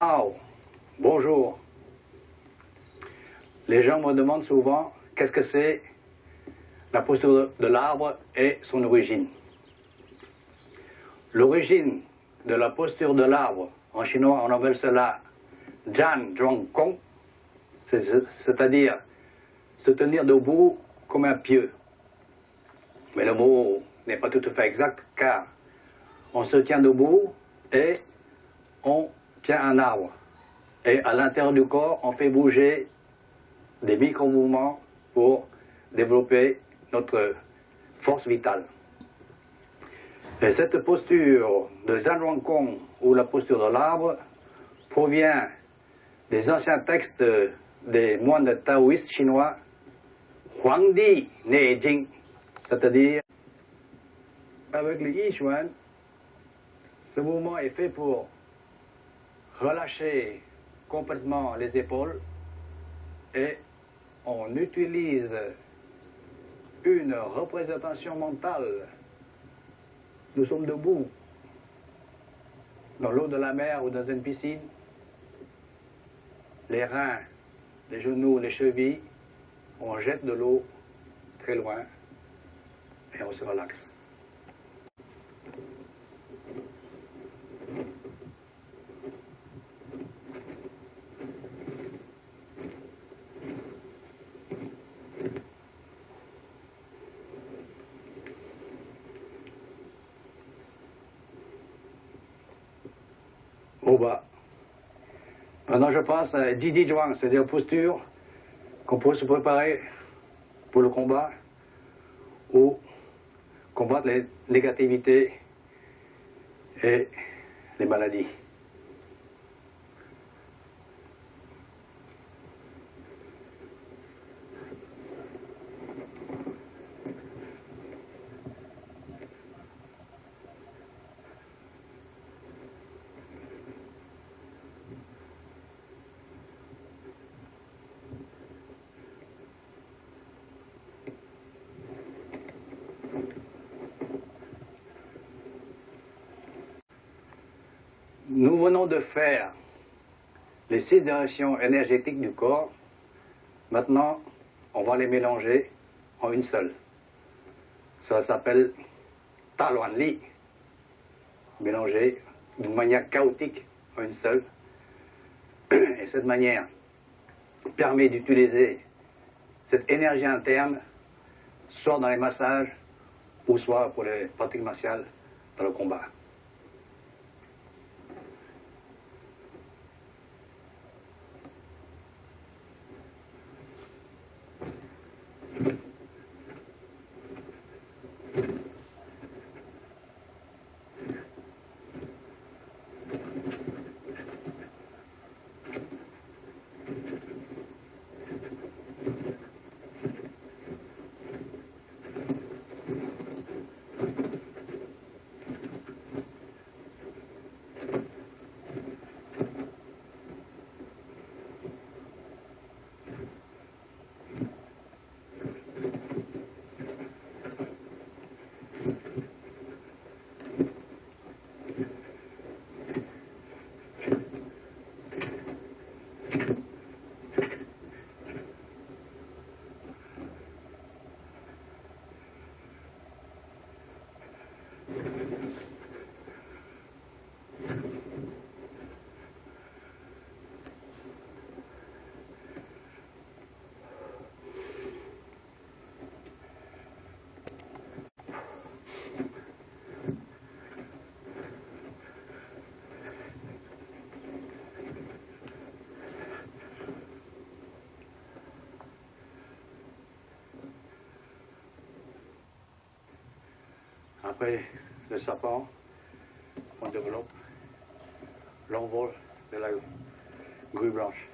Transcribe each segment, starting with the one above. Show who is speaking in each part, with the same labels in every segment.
Speaker 1: Oh, bonjour. Les gens me demandent souvent qu'est-ce que c'est la posture de l'arbre et son origine. L'origine de la posture de l'arbre, en chinois on appelle cela Zhan Zhuang Kong, c'est-à-dire se tenir debout comme un pieu. Mais le mot n'est pas tout à fait exact car on se tient debout et on tient un arbre. Et à l'intérieur du corps, on fait bouger des micro-mouvements pour développer notre force vitale. Et cette posture de Zhan Zhuang Kong, ou la posture de l'arbre, provient des anciens textes des moines taoïstes chinois, Huangdi Ne Jing, c'est-à-dire avec le Yichuan, ce mouvement est fait pour relâcher complètement les épaules et on utilise une représentation mentale. Nous sommes debout dans l'eau de la mer ou dans une piscine. Les reins, les genoux, les chevilles, on jette de l'eau très loin et on se relaxe. Au bas. Maintenant, je passe à Jiji Zhuang, c'est-à-dire posture qu'on peut se préparer pour le combat ou combattre les négativités et les maladies. Nous venons de faire les 6 directions énergétiques du corps. Maintenant, on va les mélanger en une seule. Ça s'appelle Taluan Li, mélangé d'une manière chaotique en une seule. Et cette manière permet d'utiliser cette énergie interne, soit dans les massages, ou soit pour les pratiques martiales dans le combat. Après le sapin, on développe l'envol de la grue blanche.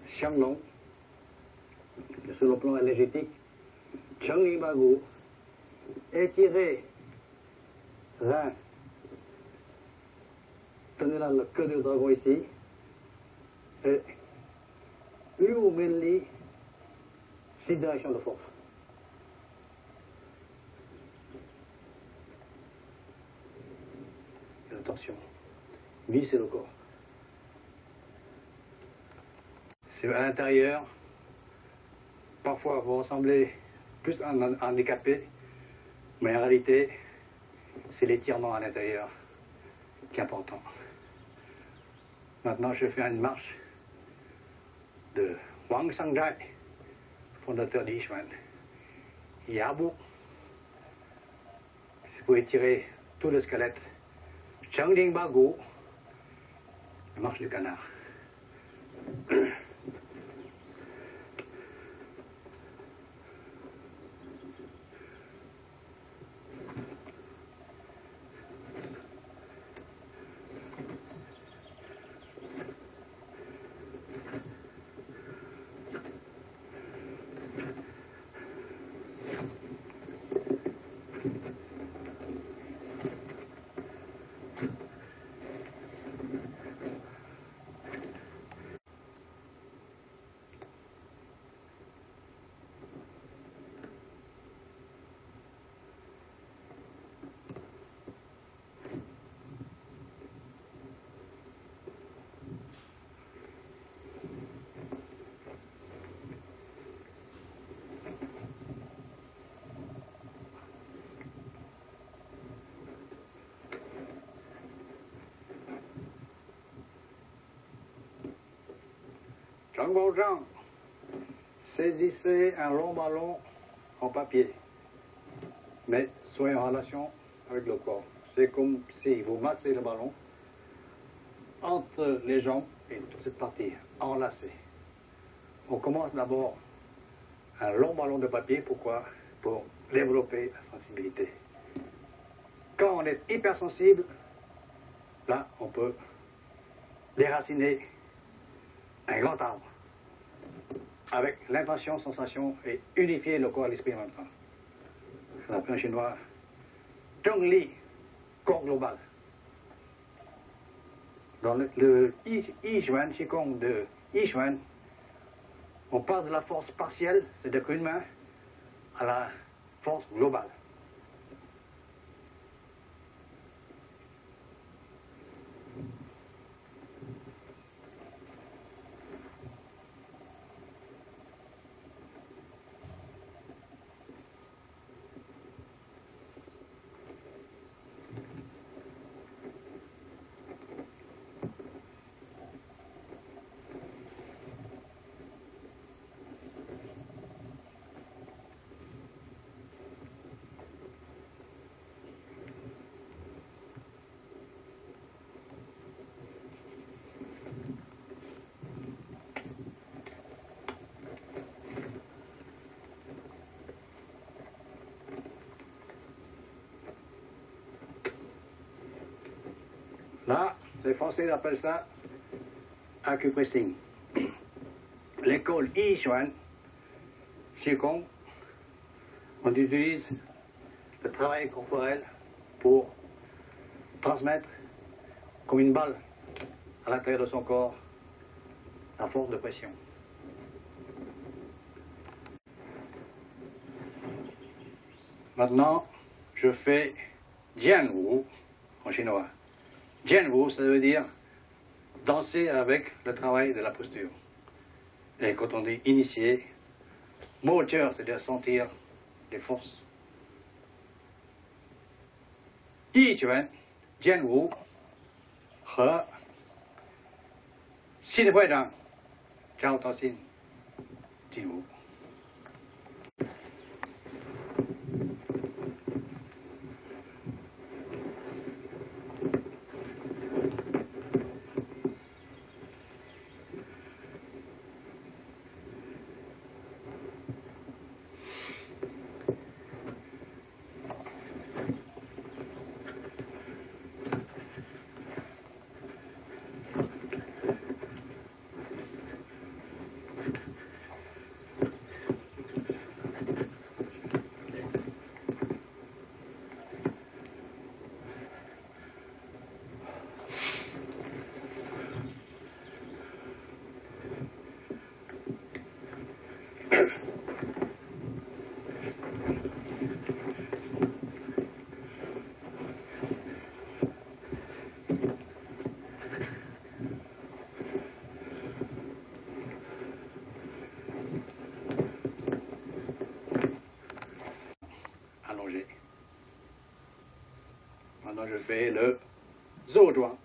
Speaker 1: Xianglong, sur le plan énergétique, Changli Bagu, étirer rein. Tenez là le queue du dragon ici. Et humanly, c'est direction de force. Et attention, vie c'est le corps. C'est à l'intérieur, parfois vous ressemblez plus à un handicapé, mais en réalité, c'est l'étirement à l'intérieur qui est important. Maintenant, je fais une marche de Wang Sangjai, fondateur d'Yichuan. Yabu, c'est pour étirer tout le squelette. Changding Bagu, la marche du canard. Zhang Baozhang, saisissez un long ballon en papier, mais soyez en relation avec le corps. C'est comme si vous massez le ballon entre les jambes et toute cette partie enlacée. On commence d'abord un long ballon de papier, pourquoi? Pour développer la sensibilité. Quand on est hypersensible, là, on peut déraciner un grand arbre avec l'intention, sensation et unifier le corps et l'esprit en même temps. On appelle en chinois Zhengli, corps global. Dans le Yichuan, Qigong de Yichuan, on passe de la force partielle, c'est-à-dire qu'une main, à la force globale. Là, les Français appellent ça acupressing. L'école Yichuan, Qigong, on utilise le travail corporel pour transmettre comme une balle à l'intérieur de son corps la force de pression. Maintenant, je fais Jianwu en chinois. Jianwu, ça veut dire danser avec le travail de la posture. Et quand on dit initier, moteur, c'est-à-dire sentir les forces. Yichuan, Jianwu, 和新的会长赵道新进屋。fait le zhuozhuang.